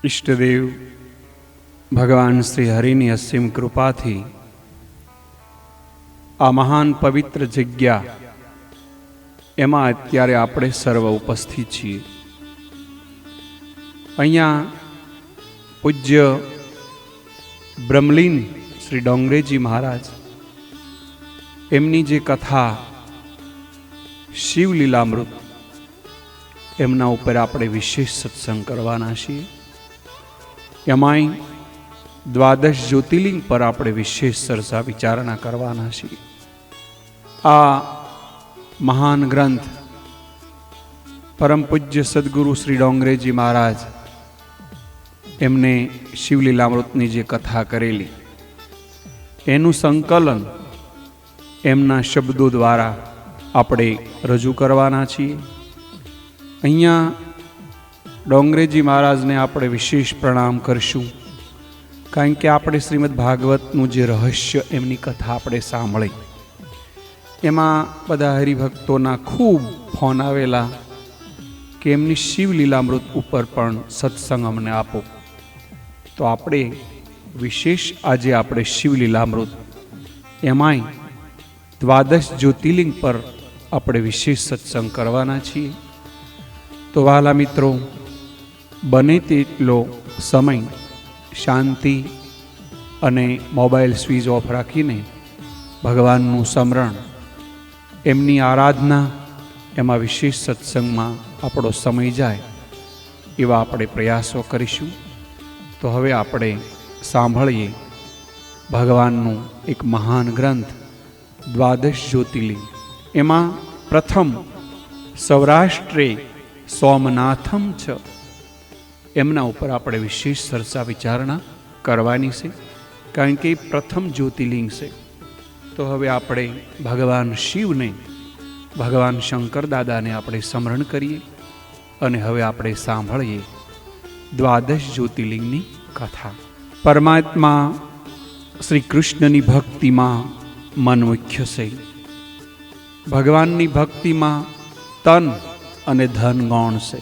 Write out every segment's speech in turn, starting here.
ઈષ્ટદેવ ભગવાન શ્રી હરિની અસીમ કૃપાથી આ મહાન પવિત્ર જગ્યા એમાં અત્યારે આપણે સર્વ ઉપસ્થિત છીએ. અહીંયા પૂજ્ય બ્રહ્મલીન શ્રી ડોંગરેજી મહારાજ એમની જે કથા શિવલીલામૃત એમના ઉપર આપણે વિશેષ સત્સંગ કરવાના છીએ. એમાંય દ્વાદશ જ્યોતિર્લિંગ પર આપણે વિશેષ ચર્ચા વિચારણા કરવાના છીએ. આ મહાન ગ્રંથ પરમ પૂજ્ય સદગુરુ શ્રી ડોંગરેજી મહારાજ એમને શિવલીલામૃતની જે કથા કરેલી એનું સંકલન એમના શબ્દો દ્વારા આપણે રજૂ કરવાના છીએ. અહીંયા ડોંગરેજી મહારાજને આપણે વિશેષ પ્રણામ કરશું, કારણ કે આપણે શ્રીમદ ભાગવતનું જે રહસ્ય એમની કથા આપણે સાંભળી એમાં બધા હરિભક્તોના ખૂબ ફોન આવેલા કે એમની શિવલીલામૃત ઉપર પણ સત્સંગ અમને આપો. તો આપણે વિશેષ આજે આપણે શિવલીલામૃત એમાંય દ્વાદશ જ્યોતિર્લિંગ પર આપણે વિશેષ સત્સંગ કરવાના છીએ. તો વહાલા મિત્રો, બને તેટલો સમય શાંતિ અને મોબાઈલ સ્વિચ ઓફ રાખીને ભગવાનનું સ્મરણ, એમની આરાધના, એમાં વિશેષ સત્સંગમાં આપણો સમય જાય એવા આપણે પ્રયાસો કરીશું. તો હવે આપણે સાંભળીએ ભગવાનનું એક મહાન ગ્રંથ દ્વાદશ જ્યોતિર્લિંગ. એમાં પ્રથમ સૌરાષ્ટ્રે સોમનાથમ છે એમના ઉપર આપણે વિશેષ ચર્ચા વિચારણા કરવાની છે, કારણ કે એ પ્રથમ જ્યોતિર્લિંગ છે. તો હવે આપણે ભગવાન શિવને, ભગવાન શંકર દાદાને આપણે સ્મરણ કરીએ અને હવે આપણે સાંભળીએ દ્વાદશ જ્યોતિર્લિંગની કથા. પરમાત્મા શ્રી કૃષ્ણની ભક્તિમાં મન મુખ્ય છે. ભગવાનની ભક્તિમાં તન અને ધન ગૌણ છે.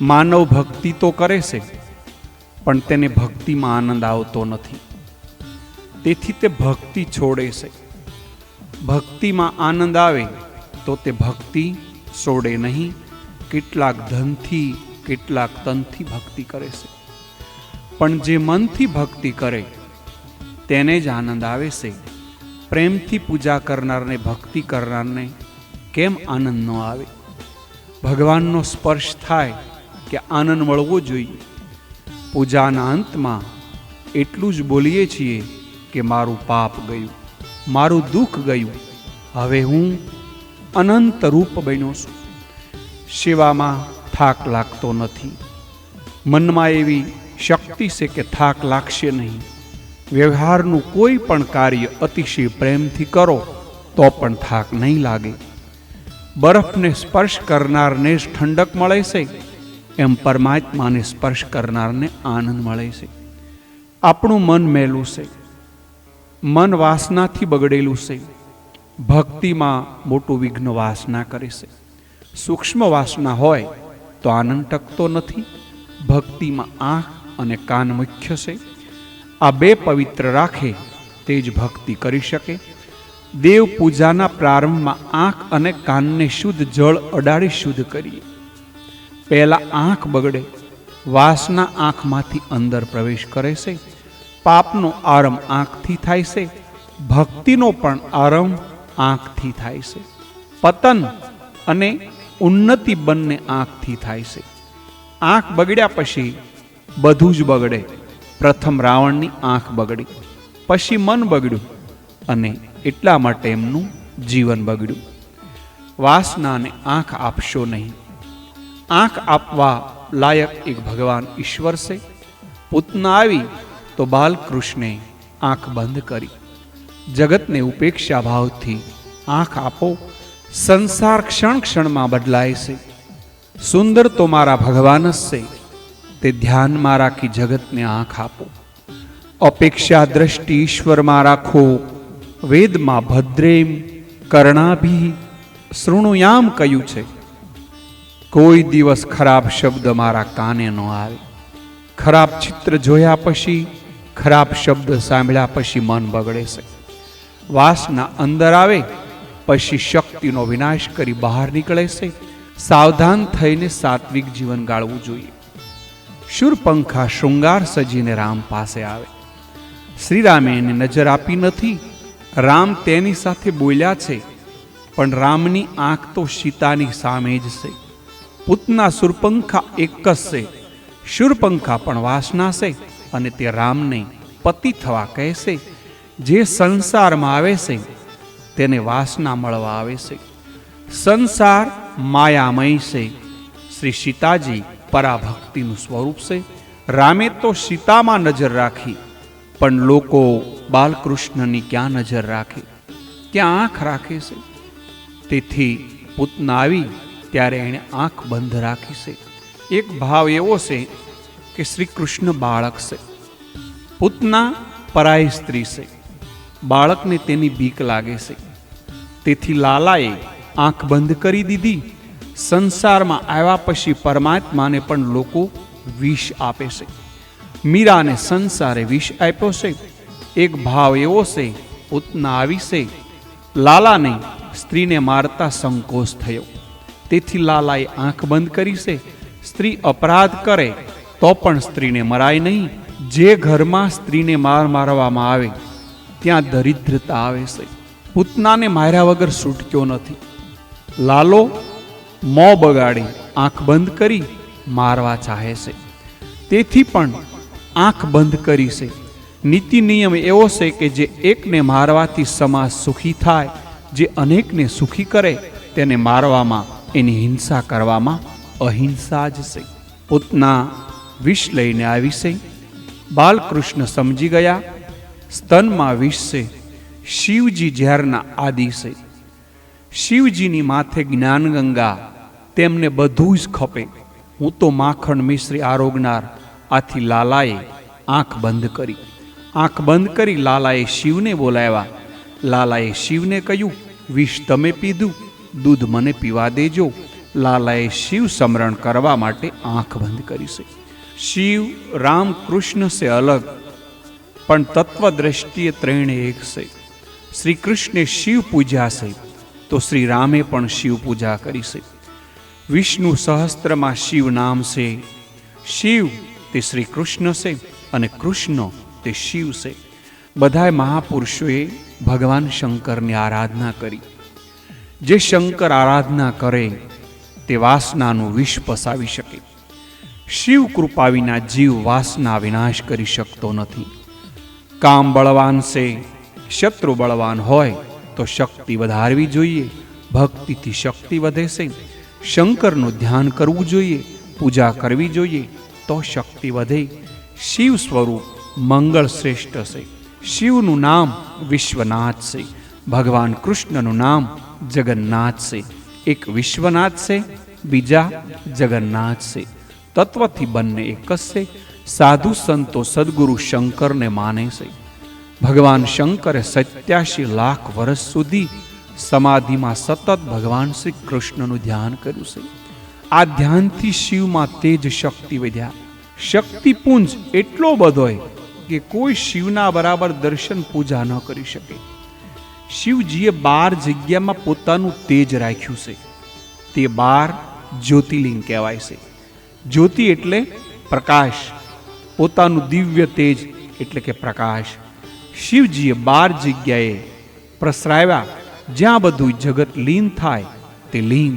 માનવ ભક્તિ તો કરે છે, પણ તેને ભક્તિમાં આનંદ આવતો નથી. તેથી તે ભક્તિ છોડે છે. ભક્તિમાં આનંદ આવે તો તે ભક્તિ છોડે નહીં. કેટલાક ધનથી, કેટલાક તનથી ભક્તિ કરે છે, પણ જે મનથી ભક્તિ કરે તેને જ આનંદ આવે છે. પ્રેમથી પૂજા કરનારને, ભક્તિ કરનારને કેમ આનંદ ન આવે? ભગવાનનો સ્પર્શ થાય કે આનંદ મળવો જોઈએ. પૂજાના અંતમાં એટલું જ બોલીએ છીએ કે મારું પાપ ગયું, મારું દુઃખ ગયું, હવે હું અનંત રૂપ બન્યો છું. સેવામાં થાક લાગતો નથી. મનમાં એવી શક્તિ છે કે થાક લાગશે નહીં. વ્યવહારનું કોઈ પણ કાર્ય અતિશય પ્રેમથી કરો તો પણ થાક નહીં લાગે. બરફને સ્પર્શ કરનારને જ ઠંડક મળે છે, એમ પરમાત્માને સ્પર્શ કરનારને આનંદ મળે છે. આપણું મન મેલું છે, મન વાસનાથી બગડેલું છે. ભક્તિમાં મોટું વિઘ્ન વાસના કરે છે. સૂક્ષ્મ વાસના હોય તો આનંદ ટકતો નથી. ભક્તિમાં આંખ અને કાન મુખ્ય છે. આ બે પવિત્ર રાખે તે જ ભક્તિ કરી શકે. દેવ પૂજાના પ્રારંભમાં આંખ અને કાનને શુદ્ધ જળ અડાડી શુદ્ધ કરીએ. પહેલા આંખ બગડે, વાસના આંખમાંથી અંદર પ્રવેશ કરે છે. પાપનો આરંભ આંખથી થાય છે. ભક્તિનો પણ આરંભ આંખથી થાય છે. પતન અને ઉન્નતિ બંને આંખથી થાય છે. આંખ બગડ્યા પછી બધું જ બગડે. પ્રથમ રાવણની આંખ બગડી, પછી મન બગડ્યું અને એટલા માટે એમનું જીવન બગડ્યું. વાસનાને આંખ આપશો નહીં. આંખ આપવા લાયક એક ભગવાન ઈશ્વર છે. પૂતના આવી તો બાલકૃષ્ણે આંખ બંધ કરી. જગતને ઉપેક્ષા ભાવથી આંખ આપો. સંસાર ક્ષણ ક્ષણમાં બદલાય છે. સુંદર તો મારા ભગવાન જ છે, તે ધ્યાનમાં રાખી જગતને આંખ આપો. અપેક્ષા દ્રષ્ટિ ઈશ્વરમાં રાખો. વેદમાં ભદ્રેમ કર્ણાભિ શૃણુયામ કહ્યું છે. કોઈ દિવસ ખરાબ શબ્દ મારા કાને ન આવે. ખરાબ ચિત્ર જોયા પછી, ખરાબ શબ્દ સાંભળ્યા પછી મન બગડે છે. વાસના અંદર આવે પછી શક્તિનો વિનાશ કરી બહાર નીકળે છે. સાવધાન થઈને સાત્વિક જીવન ગાળવું જોઈએ. શૂરપંખા શૃંગાર સજીને રામ પાસે આવે. શ્રીરામે એને નજર આપી નથી. રામ તેની સાથે બોલ્યા છે, પણ રામની આંખ તો સીતાની સામે જ છે. પૂતના શૂરપંખા એક જ છે. શૂરપંખા પણ વાસના છે અને તે રામને પતિ થવા કહે છે. જે સંસારમાં આવે છે તેને વાસના મળવા આવે છે. સંસાર માયામય છે. શ્રી સીતાજી પરાભક્તિનું સ્વરૂપ છે. રામે તો સીતામાં નજર રાખી, પણ લોકો બાલકૃષ્ણની ક્યાં નજર રાખે, ક્યાં આંખ રાખે છે. તેથી પૂતના આવી ત્યારે એણે આંખ બંધ રાખી છે. એક ભાવ એવો છે કે શ્રી કૃષ્ણ બાળક છે, પૂતના પરાઈ સ્ત્રી છે. બાળકને તેની બીક લાગે છે. તેથી લાલાએ આંખ બંધ કરી દીધી. સંસારમાં આવ્યા પછી પરમાત્માને પણ લોકો વિષ આપે છે. મીરાને સંસારે વિષ આપ્યો છે. એક ભાવ એવો છે, પૂતના આવી છે. લાલાને સ્ત્રીને મારતા સંકોચ થયો, તેથી લાલાએ આંખ બંધ કરી છે. સ્ત્રી અપરાધ કરે તો પણ સ્ત્રીને મરાય નહીં. જે ઘરમાં સ્ત્રીને મારવામાં આવે ત્યાં દરિદ્રતા આવે છે. પૂતનાને માર્યા વગર છૂટક્યો નથી. લાલો મોં બગાડી આંખ બંધ કરી મારવા ચાહે છે. તેથી પણ આંખ બંધ કરી છે. નીતિ નિયમ એવો છે કે જે એકને મારવાથી સમાજ સુખી થાય, જે અનેકને સુખી કરે તેને મારવામાં, એની હિંસા કરવામાં અહિંસા જ છે. પૂતના વિષ લઈને આવી છે. બાલકૃષ્ણ સમજી ગયા. સ્તનમાં વિષ છે. શિવજી ઝેરના આદિ છે. શિવજીની માથે જ્ઞાનગંગા, તેમને બધું જ ખપે. હું તો માખણ મિશ્રી આરોગનાર. આથી લાલાએ આંખ બંધ કરી. આંખ બંધ કરી લાલાએ શિવને બોલાવ્યા. લાલાએ શિવને કહ્યું, વિષ તમે પીધું, દૂધ મને પીવા દેજો. લાલાએ શિવ સ્મરણ કરવા માટે આંખ બંધ કરી છે. શિવ રામ કૃષ્ણ સે અલગ, પણ તત્વ દ્રષ્ટિએ ત્રણે એક છે. શ્રી કૃષ્ણે શિવ પૂજા છે તો શ્રી રામે પણ શિવ પૂજા કરી છે. વિષ્ણુ સહસ્ત્રમાં શિવ નામ છે. શિવ તે શ્રી કૃષ્ણ છે અને કૃષ્ણ તે શિવ છે. બધાય મહાપુરુષોએ ભગવાન શંકરની આરાધના કરી. જે શંકર આરાધના કરે તે વાસનાનું વિષ પસાવી શકે. શિવ કૃપા વિના જીવ વાસના વિનાશ કરી શકતો નથી. કામ બળવાન છે, શત્રુ બળવાન હોય તો શક્તિ વધારવી જોઈએ. ભક્તિથી શક્તિ વધે છે. શંકરનું ધ્યાન કરવું જોઈએ, પૂજા કરવી જોઈએ તો શક્તિ વધે. શિવ સ્વરૂપ મંગળ શ્રેષ્ઠ છે. શિવનું નામ વિશ્વનાથ છે. ભગવાન કૃષ્ણનું નામ જગન્નાથ છે. એક વિશ્વનાથ છે, બીજા જગન્નાથ છે. તત્વથી બંને એક જ છે. સાધુ સંતો સદગુરુ શંકરને માને છે. ભગવાન શંકરે 87 લાખ વર્ષ સુધી સમાધિમાં સતત ભગવાન શ્રી કૃષ્ણનું ધ્યાન કર્યું છે. આ ધ્યાનથી શિવમાં તેજ શક્તિ વધ્યા. શક્તિપુંજ એટલો બધો કે કોઈ શિવના બરાબર દર્શન પૂજા ન કરી શકે. શિવજીએ 12 જગ્યામાં પોતાનું તેજ રાખ્યું છે. તે 12 જ્યોતિર્લિંગ કહેવાય છે. જ્યોતિ એટલે પ્રકાશ, પોતાનું દિવ્ય તેજ એટલે કે પ્રકાશ. શિવજીએ 12 જગ્યાએ પ્રસરાવ્યા. જ્યાં બધું જગત લીન થાય તે લીન.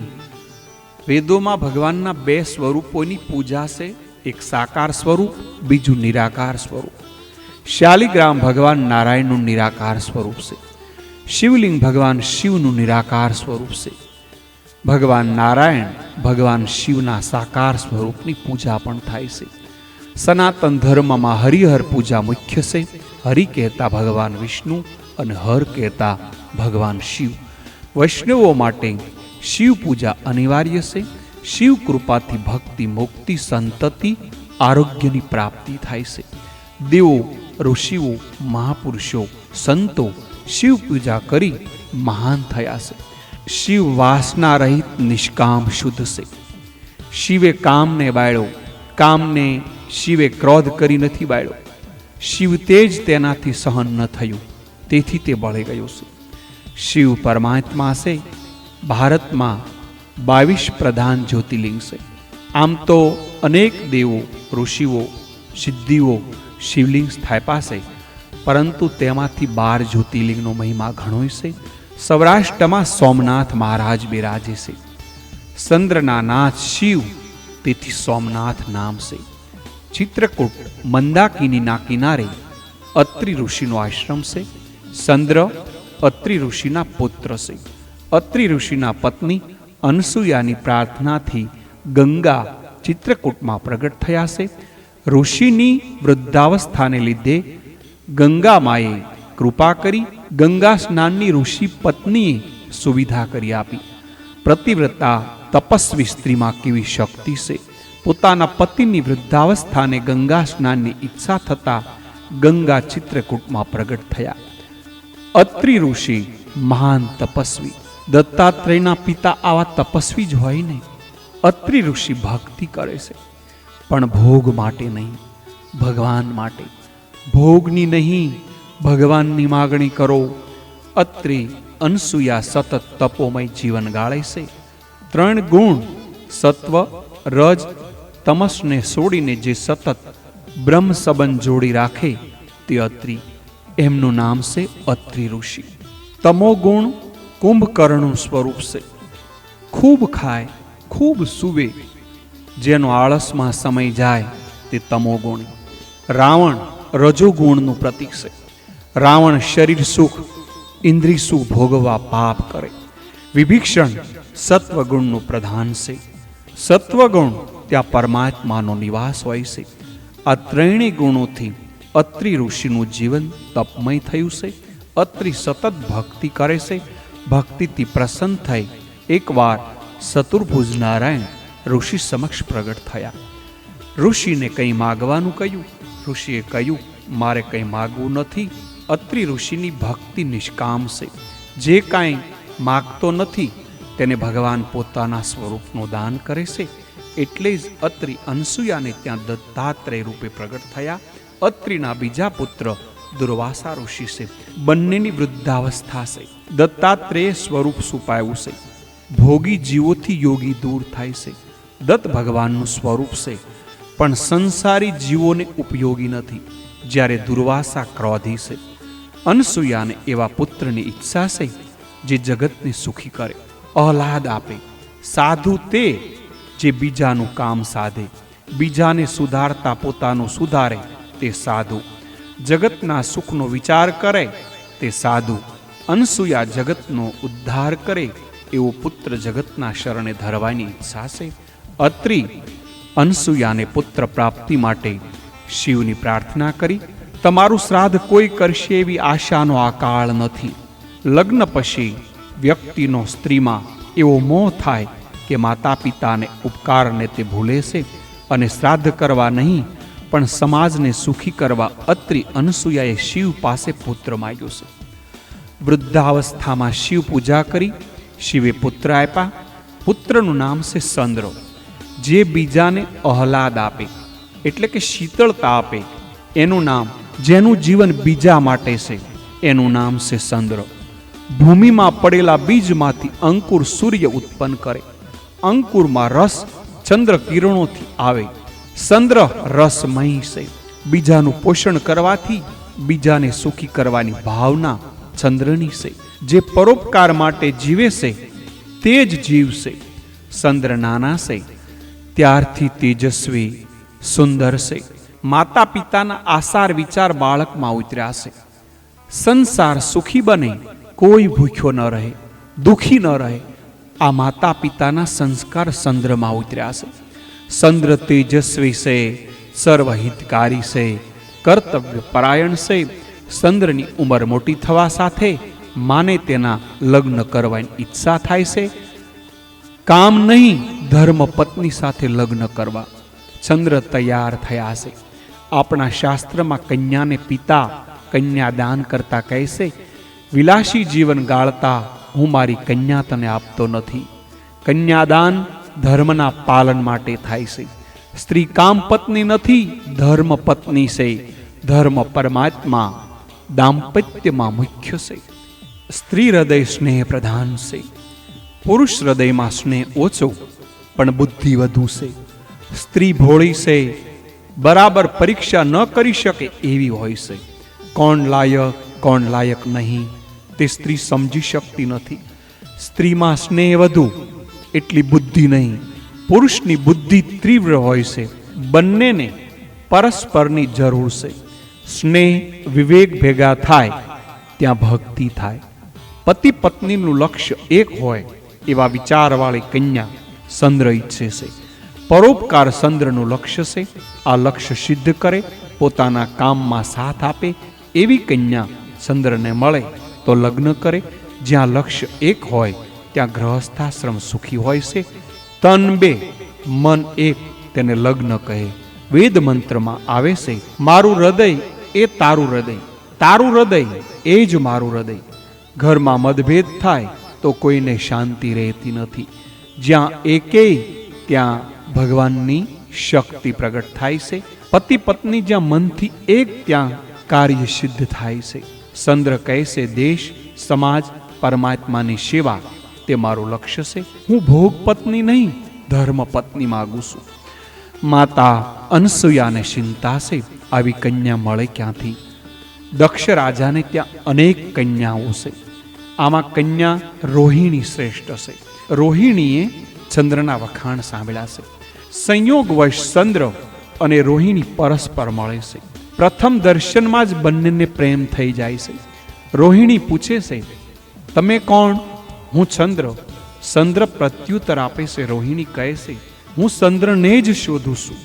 વેદોમાં ભગવાનના 2 સ્વરૂપોની પૂજા છે. એક સાકાર સ્વરૂપ, બીજું નિરાકાર સ્વરૂપ. શાલિગ્રામ ભગવાન નારાયણનું નિરાકાર સ્વરૂપ છે. શિવલિંગ ભગવાન શિવનું નિરાકાર સ્વરૂપ છે. ભગવાન નારાયણ ભગવાન શિવના સાકાર સ્વરૂપની પૂજા પણ થાય છે. સનાતન ધર્મમાં હરિહર પૂજા મુખ્ય છે. હરિ કહેતા ભગવાન વિષ્ણુ અને હર કહેતા ભગવાન શિવ. વૈષ્ણવો માટે શિવ પૂજા અનિવાર્ય છે. શિવ કૃપાથી ભક્તિ, મુક્તિ, સંતતિ, આરોગ્યની પ્રાપ્તિ થાય છે. દેવો, ઋષિઓ, મહાપુરુષો, સંતો શિવ પૂજા કરી મહાન થયા છે. શિવ વાસના રહિત નિષ્કામ શુદ્ધ છે. શિવે કામને બાળ્યો. કામને શિવે ક્રોધ કરી નથી બાળ્યો. શિવ તેજ તેનાથી સહન ન થયું, તેથી તે બળી ગયો છે. શિવ પરમાત્મા છે. ભારતમાં 22 પ્રધાન જ્યોતિર્લિંગ છે. આમ તો અનેક દેવો, ઋષિઓ, સિદ્ધિઓ શિવલિંગ સ્થાપ્યા છે, પરંતુ તેમાંથી 12 જ્યોતિર્લિંગનો મહિમા ઘણો છે. સૌરાષ્ટ્રમાં સોમનાથ મહારાજ બિરાજે છે. ચંદ્રના નાથ શિવ, તેથી સોમનાથ નામ છે. ચિત્રકૂટ મંદાકિનીના કિનારે અત્રિ ઋષિનો આશ્રમ છે. ચંદ્ર અત્રિ ઋષિના પુત્ર છે. અત્રિ ઋષિના પત્ની અનસુયાની પ્રાર્થનાથી ગંગા ચિત્રકૂટમાં પ્રગટ થયા છે. ઋષિની વૃદ્ધાવસ્થાને લીધે ગંગા માએ કૃપા કરી ગંગા સ્નાનની ઋષિ પત્નીએ સુવિધા કરી આપી. પ્રતિવ્રતા તપસ્વી સ્ત્રીમાં કેવી શક્તિ છે! પોતાના પતિની વૃદ્ધાવસ્થાને ગંગા સ્નાનની ઈચ્છા થતા ગંગા ચિત્રકૂટમાં પ્રગટ થયા. અત્રિ ઋષિ મહાન તપસ્વી, દત્તાત્રેયના પિતા આવા તપસ્વી જ હોય ને. અત્રિ ઋષિ ભક્તિ કરે છે, પણ ભોગ માટે નહીં, ભગવાન માટે. ભોગની નહીં, ભગવાનની માગણી કરો. અત્રિ અનસુયા સતત તપોમય જીવન ગાળે છે. 3 ગુણ સત્વ, રજ, તમસને છોડીને જે સતત બ્રહ્મ સંબંધ જોડી રાખે તે અત્રિ. એમનું નામ છે અત્રિ ઋષિ. તમો ગુણ કુંભકર્ણનું સ્વરૂપ છે. ખૂબ ખાય, ખૂબ સૂવે, જેનો આળસમાં સમય જાય તે તમો ગુણ. રાવણ રજોગુણનું પ્રતીક છે. રાવણ શરીર સુખ, ઇન્દ્રિય સુખ ભોગવવા પાપ કરે. વિભીષણ સત્વગુણનું પ્રધાન છે. સત્વગુણ ત્યાં પરમાત્માનો નિવાસ હોય છે. આ 3 ગુણોથી અત્રિ ઋષિનું જીવન તપમય થયું છે. અત્રિ સતત ભક્તિ કરે છે. ભક્તિથી પ્રસન્ન થઈ એકવાર ચતુર્ભુજ નારાયણ ઋષિ સમક્ષ પ્રગટ થયા. ઋષિને કંઈ માગવાનું કહ્યું. ઋષિએ કહ્યું, મારે કંઈ માગવું નથી. અત્રિ ઋષિની ભક્તિ નિષ્કામ છે. જે કાંઈ માગતો નથી તેને ભગવાન પોતાના સ્વરૂપનું દાન કરે છે. એટલે જ અત્રિ અનસુયાને ત્યાં દત્તાત્રેય રૂપે પ્રગટ થયા. અત્રિના બીજા પુત્ર દુર્વાસા ઋષિ છે. બંનેની વૃદ્ધાવસ્થા છે. દત્તાત્રેય સ્વરૂપ સુપાયું છે. ભોગી જીવોથી યોગી દૂર થાય છે. દત્ત ભગવાનનું સ્વરૂપ છે, પણ સંસારી જીવોને ઉપયોગી નથી. જ્યારે દુર્વાસા ક્રોધી છે. અનસુયાને એવા પુત્રની ઈચ્છા છે જે જગતને સુખી કરે, આહલાદ આપે. સાધુ તે જે બીજાનું કામ સાધે, બીજાને સુધારતા પોતાનું સુધારે તે સાધુ. જગતના સુખનો વિચાર કરે તે સાધુ. અનસુયા જગતનો ઉદ્ધાર કરે એવો પુત્ર જગતના શરણે ધરવાની ઈચ્છા છે. અત્રિ અનસુયાને પુત્ર પ્રાપ્તિ માટે શિવની પ્રાર્થના કરી. તમારું શ્રાદ્ધ કોઈ કરશે એવી આશાનો આ કાળ નથી. લગ્ન પછી વ્યક્તિનો સ્ત્રીમાં એવો મોહ થાય કે માતા પિતાને ઉપકારને તે ભૂલે છે અને શ્રાદ્ધ કરવા નહીં પણ સમાજને સુખી કરવા અત્રિ અનસુયાએ શિવ પાસે પુત્ર માગ્યો છે. વૃદ્ધાવસ્થામાં શિવ પૂજા કરી શિવે પુત્ર આપ્યા. પુત્રનું નામ છે ચંદ્ર. જે બીજાને આહલાદ આપે એટલે કે શીતળતા આપે એનું નામ, જેનું જીવન બીજા માટે છે એનું નામ છે ચંદ્ર. ભૂમિમાં પડેલા બીજમાંથી અંકુર સૂર્ય ઉત્પન્ન કરે. અંકુરમાં રસ ચંદ્ર કિરણોથી આવે. ચંદ્ર રસમય છે. બીજાનું પોષણ કરવાથી બીજાને સુખી કરવાની ભાવના ચંદ્રની છે. જે પરોપકાર માટે જીવે છે તે જ જીવ છે. ચંદ્ર નાના છે ત્યારથી તેજસ્વી સુંદર છે. માતા પિતાના આસાર વિચાર બાળકમાં ઉતર્યા છે. સંસાર સુખી બને, કોઈ ભૂખ્યો ન રહે, દુખી ન રહે. આ માતા પિતાના સંસ્કાર ચંદ્રમાં ઉતર્યા છે. ચંદ્ર તેજસ્વી છે, સર્વહિતકારી છે, કર્તવ્ય પરાયણ છે. ચંદ્રની ઉંમર મોટી થવા સાથે માને તેના લગ્ન કરવાની ઈચ્છા થાય છે. કામ નહીં, ધર્મ પત્ની સાથે લગ્ન કરવા. ચંદ્ર તૈયાર થયા છે. આપણા શાસ્ત્રમાં કન્યાને પિતા કન્યાદાન કરતા કહે છે, વિલાસી જીવન ગાળતા હું મારી કન્યા તને આપતો નથી. કન્યાદાન ધર્મના પાલન માટે થાય છે. સ્ત્રી કામ પત્ની નથી, ધર્મ પત્ની છે. ધર્મ પરમાત્મા દાંપત્યમાં મુખ્ય છે. સ્ત્રી હૃદય સ્નેહ પ્રધાન છે. પુરુષ હૃદયમાં સ્નેહ ઓછો પણ બુદ્ધિ વધુ છે. સ્ત્રી ભોળી છે, બરાબર પરીક્ષા ન કરી શકે એવી હોય છે. કોણ લાયક નહીં તે સ્ત્રી સમજી શકતી નથી. સ્ત્રીમાં સ્નેહ વધુ એટલી બુદ્ધિ નહીં. પુરુષની બુદ્ધિ તીવ્ર હોય છે. બંનેને પરસ્પરની જરૂર છે. સ્નેહ વિવેક ભેગા થાય ત્યાં ભક્તિ થાય. પતિ પત્નીનું લક્ષ્ય એક હોય એવા વિચારવાળી કન્યા ચંદ્ર ઈચ્છે છે. પરોપકાર ચંદ્રનું લક્ષ્ય છે. આ લક્ષ્ય સિદ્ધ કરે, પોતાના કામમાં સાથ આપે એવી કન્યા ચંદ્રને મળે તો લગ્ન કરે. જ્યાં લક્ષ્ય એક હોય ત્યાં ગૃહસ્થાશ્રમ સુખી હોય છે. તન બે મન એક તેને લગ્ન કહે. વેદ મંત્રમાં આવે છે, મારું હૃદય એ તારું હૃદય, તારું હૃદય એ જ મારું હૃદય. ઘરમાં મતભેદ થાય તો કોઈને શાંતિ રહેતી નથી. જ્યાં એકેય ત્યાં ભગવાનની શક્તિ પ્રગટ થાય છે. પતિ પત્ની જ્યાં મનથી એક ત્યાં કાર્ય સિદ્ધ થાય છે. ચંદ્ર કહે છે, દેશ સમાજ પરમાત્માની સેવા તે મારું લક્ષ્ય છે. હું ભોગ પત્ની નહીં, ધર્મ પત્ની માગું છું. માતા અનસૂયાને ચિંતા છે, આવી કન્યા મળે ક્યાંથી? દક્ષ રાજાને ત્યાં અનેક કન્યાઓ છે. આમાં કન્યા રોહિણી શ્રેષ્ઠ છે. રોહિણીએ ચંદ્રના વખાણ સાંભળ્યા છે. સંયોગવશ ચંદ્ર અને રોહિણી પરસ્પર મળે છે. પ્રથમ દર્શનમાં જ બંનેને પ્રેમ થઈ જાય છે. રોહિણી પૂછે છે, તમે કોણ? હું ચંદ્ર. ચંદ્ર પ્રત્યુત્તર આપે છે. રોહિણી કહે છે, હું ચંદ્રને જ શોધું છું.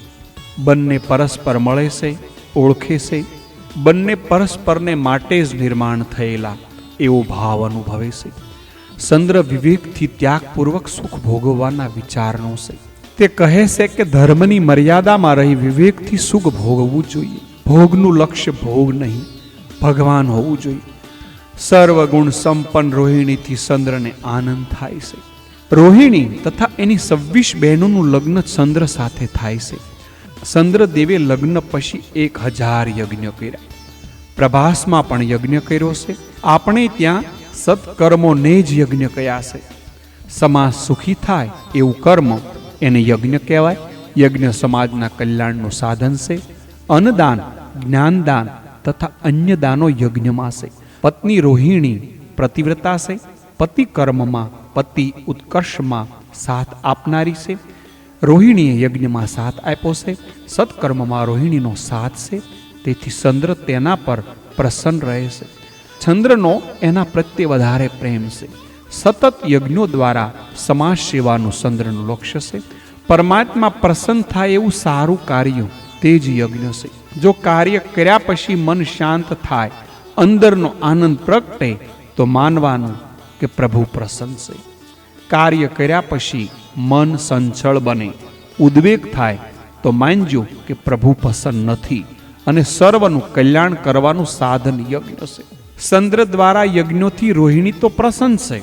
બંને પરસ્પર મળે છે, ઓળખે છે. બંને પરસ્પરને માટે જ નિર્માણ થયેલા એવો ભાવ અનુભવે છે. ચંદ્ર વિવેકથી ત્યાગપૂર્વક સુખ ભોગવવાના વિચારનો છે. તે કહે છે કે ધર્મની મર્યાદામાં રહી વિવેકથી સુખ ભોગવવું જોઈએ. ભોગનું લક્ષ્ય ભોગ નહીં, ભગવાન હોવું જોઈએ. સર્વગુણ સંપન્ન રોહિણીથી ચંદ્રને આનંદ થાય છે. રોહિણી તથા એની 26 બહેનોનું લગ્ન ચંદ્ર સાથે થાય છે. ચંદ્રદેવે લગ્ન પછી 1000 યજ્ઞ કર્યા. પ્રભાસમાં પણ યજ્ઞ કર્યો છે. આપણે ત્યાં સત્કર્મોને જ યજ્ઞ કયા છે. સમાજ સુખી થાય એવું કર્મ એને યજ્ઞ કહેવાય. યજ્ઞ સમાજના કલ્યાણનું સાધન છે. અન્નદાન, જ્ઞાનદાન તથા અન્ય દાનો યજ્ઞમાં છે. પત્ની રોહિણી પ્રતિવ્રતા છે. પતિ કર્મમાં, પતિ ઉત્કર્ષમાં સાથ આપનારી છે. રોહિણીએ યજ્ઞમાં સાથ આપ્યો છે. સત્કર્મમાં રોહિણીનો સાથ છે. તેથી ચંદ્ર તેના પર પ્રસન્ન રહે છે. ચંદ્રનો એના પ્રત્યે વધારે પ્રેમ છે. સતત યજ્ઞો દ્વારા સમાજ સેવાનું ચંદ્રનું લક્ષ્ય છે. પરમાત્મા પ્રસન્ન થાય એવું સારું કાર્ય તે જ યજ્ઞ છે. જો કાર્ય કર્યા પછી મન શાંત થાય, અંદરનો આનંદ પ્રગટે તો માનવાનું કે પ્રભુ પ્રસન્ન છે. કાર્ય કર્યા પછી મન સંચળ બને, ઉદ્વેગ થાય તો માનજો કે પ્રભુ પ્રસન્ન નથી અને સર્વનું કલ્યાણ કરવાનું સાધન યજ્ઞ છે. ચંદ્ર દ્વારા યજ્ઞોથી રોહિણી તો પ્રસન્ન છે,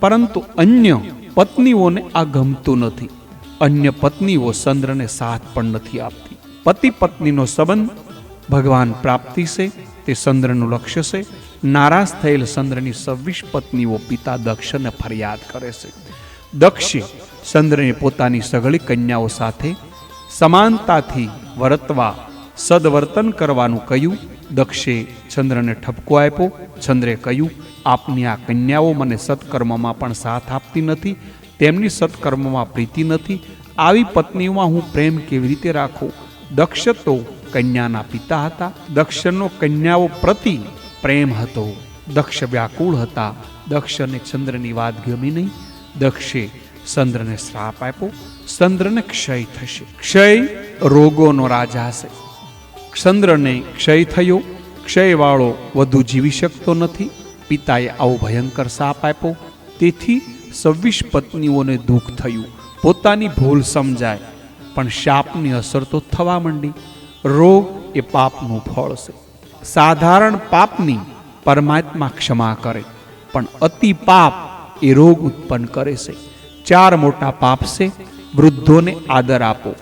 પરંતુ અન્ય પત્નીઓને આ ગમતું નથી. અન્ય પત્નીઓ ચંદ્રને સાથ પણ નથી આપતી. પતિ પત્નીનો સંબંધ ભગવાન પ્રાપ્તિ છે, તે ચંદ્રનું લક્ષ્ય છે. નારાજ થયેલ ચંદ્રની 26 પત્નીઓ પિતા દક્ષને ફરિયાદ કરે છે. દક્ષે ચંદ્રને પોતાની સઘળી કન્યાઓ સાથે સમાનતાથી વર્તવા, સદવર્તન કરવાનું કહ્યું. દક્ષે ચંદ્રને ઠપકો આપ્યો. ચંદ્રે કહ્યું, આપની આ કન્યાઓ મને સત્કર્મમાં પણ સાથ આપતી નથી, તેમની સત્કર્મમાં પ્રીતિ નથી. આવી પત્નીઓમાં હું પ્રેમ કેવી રીતે રાખું? દક્ષ તો કન્યાના પિતા હતા. દક્ષનો કન્યાઓ પ્રતિ પ્રેમ હતો. દક્ષ વ્યાકુળ હતા. દક્ષને ચંદ્રની વાત ગમી નહીં. દક્ષે ચંદ્રને શ્રાપ આપ્યો. ચંદ્રને ક્ષય થશે. ક્ષય રોગોનો રાજા છે. ચંદ્રને ક્ષય થયો. ક્ષયવાળો વધુ જીવી શકતો નથી. પિતાએ આવો ભયંકર શાપ આપ્યો. તેથી 26 પત્નીઓને દુઃખ થયું. પોતાની ભૂલ સમજાય પણ શાપની અસર તો થવા માંડી. રોગ એ પાપનું ફળ છે. સાધારણ પાપની પરમાત્મા ક્ષમા કરે, પણ અતિ પાપ એ રોગ ઉત્પન્ન કરે છે. 4 મોટા પાપ છે. વૃદ્ધોને આદર આપો,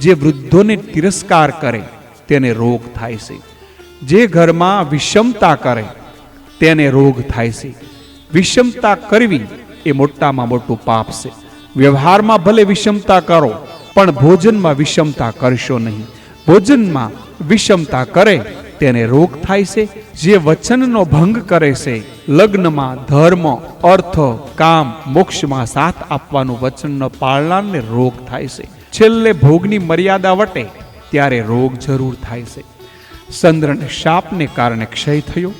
જે વૃદ્ધોને તિરસ્કાર કરે તેને રોગ થાય છે. જે ઘરમાં વિષમતા કરે તેને રોગ થાય છે. વિષમતા કરવી એ મોટામાં મોટું પાપ છે. વ્યવહારમાં ભલે વિષમતા કરો, પણ ભોજનમાં વિષમતા કરશો નહીં. ભોજનમાં વિષમતા કરે તેને રોગ થાય છે. જે વચનનો ભંગ કરે છે, લગ્નમાં ધર્મ, અર્થ, કામ, મોક્ષમાં સાથ આપવાનું વચન ન પાળનારને રોગ થાય છે. છેલ્લે ભોગની મર્યાદા વટે ત્યારે રોગ જરૂર થાય છે. ચંદ્રને શાપને કારણે ક્ષય થયો.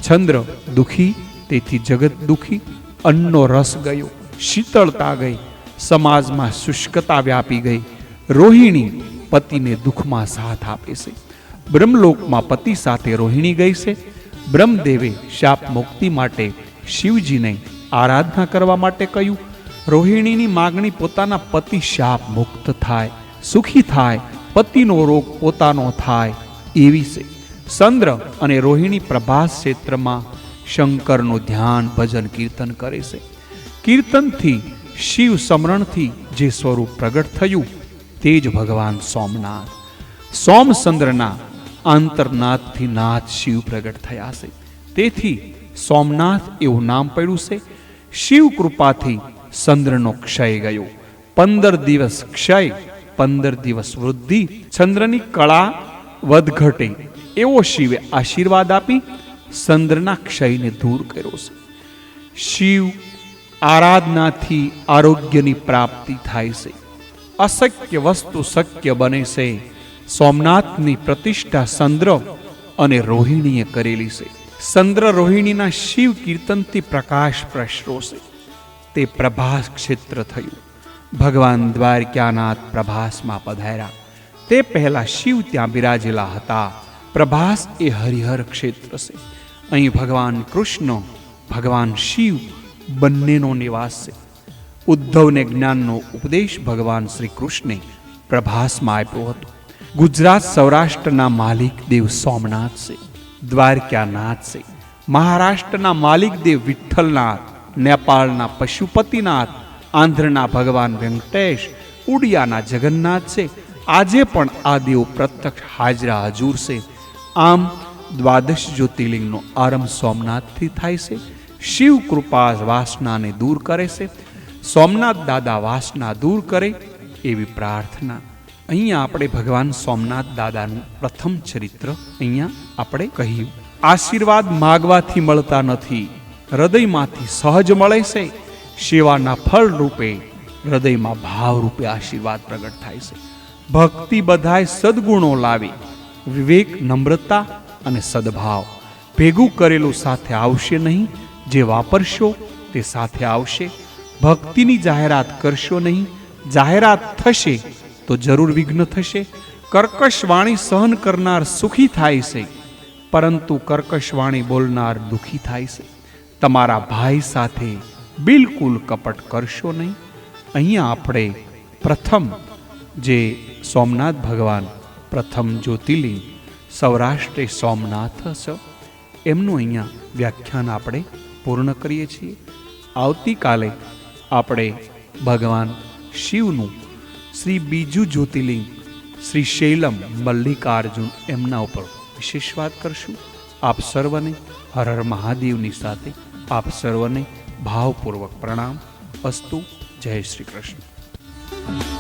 ચંદ્ર દુખી, તેથી જગત દુખી. અન્નનો રસ ગયો, શીતળતા ગઈ, સમાજમાં શુષ્કતા વ્યાપી ગઈ. રોહિણી પતિને દુઃખમાં સાથ આપે છે. બ્રહ્મલોકમાં પતિ સાથે રોહિણી ગઈ છે. બ્રહ્મદેવે શાપ મુક્તિ માટે શિવજીને આરાધના કરવા માટે કહ્યું. રોહિણીની માગણી પોતાના પતિ શાપ મુક્ત થાય, સુખી થાય, પતિનો રોગ પોતાનો થાય એવી છે. ચંદ્ર અને રોહિણી પ્રભાસ ક્ષેત્રમાં શંકરનું ધ્યાન, ભજન, કીર્તન કરે છે. કીર્તનથી, શિવ સ્મરણથી જે સ્વરૂપ પ્રગટ થયું તે જ ભગવાન સોમનાથ. સોમચંદ્રના આંતરનાથથી નાથ શિવ પ્રગટ થયા છે. તેથી સોમનાથ એવું નામ પડ્યું છે. શિવ કૃપાથી ચંદ્રનો ક્ષય ગયો. 15 દિવસ ક્ષય, 15 દિવસ વૃદ્ધિ. ચંદ્રની કળા વધઘટે એવો શિવે આશીર્વાદ આપી ચંદ્રના ક્ષયને દૂર કર્યો છે. શિવ આરાધનાથી આરોગ્યની પ્રાપ્તિ થાય છે. અશક્ય વસ્તુ શક્ય બને છે. સોમનાથની પ્રતિષ્ઠા ચંદ્ર અને રોહિણીએ કરેલી છે. ચંદ્ર રોહિણીના શિવ કીર્તનથી પ્રકાશ પ્રસરો છે. તે પ્રભાસ ક્ષેત્ર થયું. ભગવાન દ્વારકાનાથ પ્રભાસમાં પધાર્યા. તે પહેલા શિવ ત્યાં બિરાજેલા હતા. પ્રભાસ એ હરિહર ક્ષેત્ર છે. અહીં ભગવાન કૃષ્ણ, ભગવાન શિવ બંનેનો નિવાસ છે. ઉદ્ધવને જ્ઞાનનો ઉપદેશ ભગવાન શ્રી કૃષ્ણે પ્રભાસમાં આપ્યો હતો. ગુજરાત સૌરાષ્ટ્રના માલિક દેવ સોમનાથ છે, દ્વારકાનાથ છે. મહારાષ્ટ્રના માલિક દેવ વિઠ્ઠલનાથ, નેપાળના પશુપતિનાથ, આંધ્રના ભગવાન વેંકટેશ, ઉડિયાના જગન્નાથ છે. આજે પણ આ દેવ પ્રત્યક્ષ હાજરા હજુર છે. આમ 12 જ્યોતિર્લિંગનો આરંભ સોમનાથથી થાય છે. શિવ કૃપા વાસનાને દૂર કરે છે. સોમનાથ દાદા વાસના દૂર કરે એવી પ્રાર્થના. અહીંયા આપણે ભગવાન સોમનાથ દાદાનું પ્રથમ ચરિત્ર અહીંયા આપણે કહ્યું. આશીર્વાદ માગવાથી મળતા નથી, હૃદયમાંથી સહજ મળે છે. સેવાના ફળ રૂપે હૃદયમાં ભાવ રૂપે આશીર્વાદ પ્રગટ થાય છે. ભક્તિ બધાય સદગુણો લાવી, વિવેક, નમ્રતા અને સદભાવ ભેગું કરેલું સાથે આવશે નહીં. જે વાપરશો તે સાથે આવશે. ભક્તિની જાહેરાત કરશો નહીં. જાહેરાત થશે તો જરૂર વિઘ્ન થશે. કર્કશ વાણી સહન કરનાર સુખી થાય છે, પરંતુ કર્કશ વાણી બોલનાર દુખી થાય છે. તમારા ભાઈ સાથે બિલકુલ કપટ કરશો નહીં. અહીંયા આપણે પ્રથમ જે સોમનાથ ભગવાન પ્રથમ જ્યોતિર્લિંગ સૌરાષ્ટ્રે સોમનાથ છે એમનું અહીંયા વ્યાખ્યાન આપણે પૂર્ણ કરીએ છીએ. આવતીકાલે આપણે ભગવાન શિવનું શ્રી બીજું જ્યોતિર્લિંગ શ્રી શૈલમ મલ્લિકાર્જુન એમના ઉપર વિશેષ વાત કરશું. આપ સર્વને હર હર મહાદેવની સાથે આપ સર્વને ભાવપૂર્વક પ્રણામ. અસ્તુ. જય શ્રી કૃષ્ણ.